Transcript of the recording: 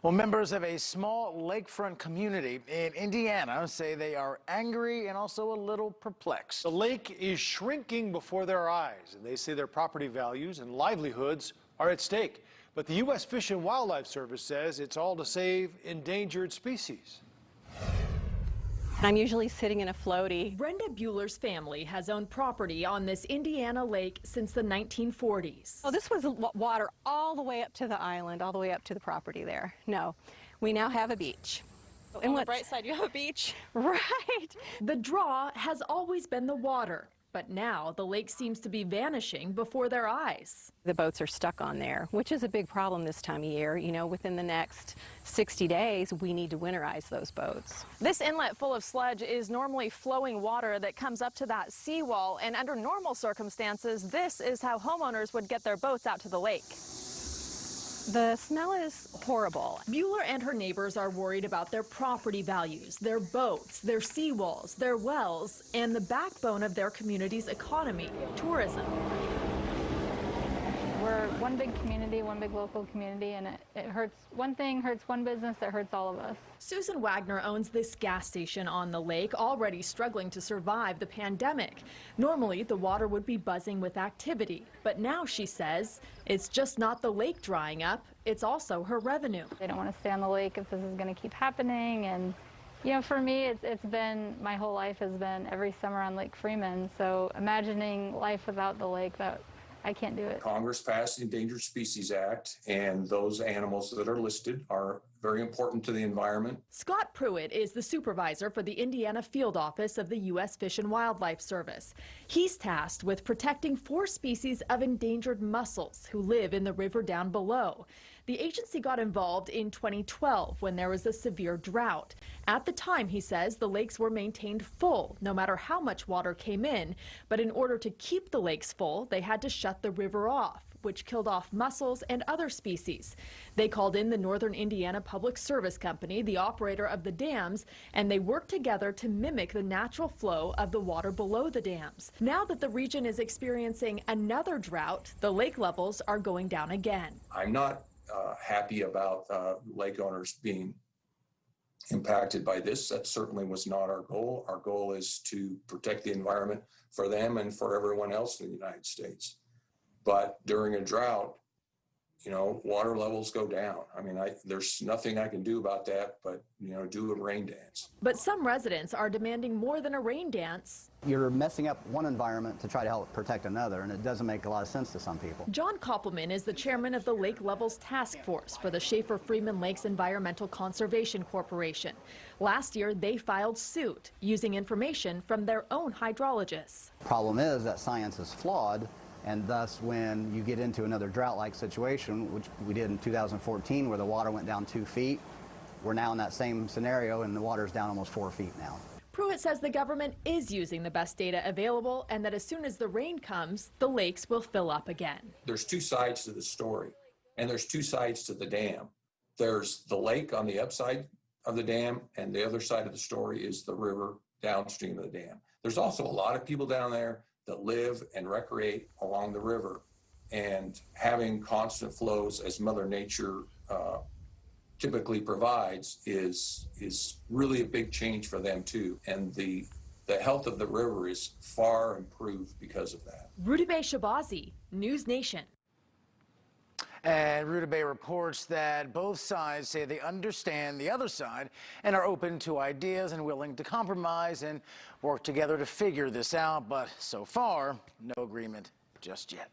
Well, members of a small lakefront community in Indiana say they are angry and also a little perplexed. The lake is shrinking before their eyes, and they say their property values and livelihoods are at stake. But the U.S. Fish and Wildlife Service says it's all to save endangered species. I'm usually sitting in a floaty. Brenda Bueller's family has owned property on this Indiana lake since the 1940s. Oh, this was water all the way up to the island, all the way up to the property there. No, we now have a beach. On the bright side, you have a beach. Right. The draw has always been the water, but now the lake seems to be vanishing before their eyes. The boats are stuck on there, which is a big problem this time of year. You know, within the next 60 days, we need to winterize those boats. This inlet full of sludge is normally flowing water that comes up to that seawall, and under normal circumstances, this is how homeowners would get their boats out to the lake. The smell is horrible. Bueller and her neighbors are worried about their property values, their boats, their seawalls, their wells, and the backbone of their community's economy, tourism. We're one big community, one big local community, and it hurts. One thing hurts one business, it hurts all of us. Susan Wagner owns this gas station on the lake, already struggling to survive the pandemic. Normally, the water would be buzzing with activity, but now she says it's just not the lake drying up, it's also her revenue. They don't want to stay on the lake if this is going to keep happening, and you know, for me, it's been, my whole life has been every summer on Lake Freeman, so imagining life without the lake, I can't do it. Congress passed the Endangered Species Act, and those animals that are listed are very important to the environment. Scott Pruitt is the supervisor for the Indiana field office of the U.S. Fish and Wildlife Service. He's tasked with protecting 4 species of endangered mussels who live in the river down below. The agency got involved in 2012 when there was a severe drought. At the time, he says, the lakes were maintained full no matter how much water came in. But in order to keep the lakes full, they had to shut the river off, which killed off mussels and other species. They called in the Northern Indiana Public Service Company, the operator of the dams, and they worked together to mimic the natural flow of the water below the dams. Now that the region is experiencing another drought, the lake levels are going down again. I'm not happy about lake owners being impacted by this. That certainly was not our goal. Our goal is to protect the environment for them and for everyone else in the United States. But during a drought, you know, water levels go down. I mean, there's nothing I can do about that, but, you know, do a rain dance. But some residents are demanding more than a rain dance. You're messing up one environment to try to help protect another, and it doesn't make a lot of sense to some people. John Koppelman is the chairman of the Lake Levels Task Force for the Schaefer-Freeman Lakes Environmental Conservation Corporation. Last year, they filed suit using information from their own hydrologists. Problem is that science is flawed. And thus, when you get into another drought-like situation, which we did in 2014, where the water went down 2 feet, we're now in that same scenario, and the water's down almost 4 feet now. Pruitt says the government is using the best data available, and that as soon as the rain comes, the lakes will fill up again. There's 2 sides to the story, and there's 2 sides to the dam. There's the lake on the upside of the dam, and the other side of the story is the river downstream of the dam. There's also a lot of people down there that live and recreate along the river, and having constant flows as Mother Nature typically provides is really a big change for them too. And the health of the river is far improved because of that. Rudabeh, Shahbazi, NewsNation. And Rudabeh reports that both sides say they understand the other side and are open to ideas and willing to compromise and work together to figure this out. But so far, no agreement just yet.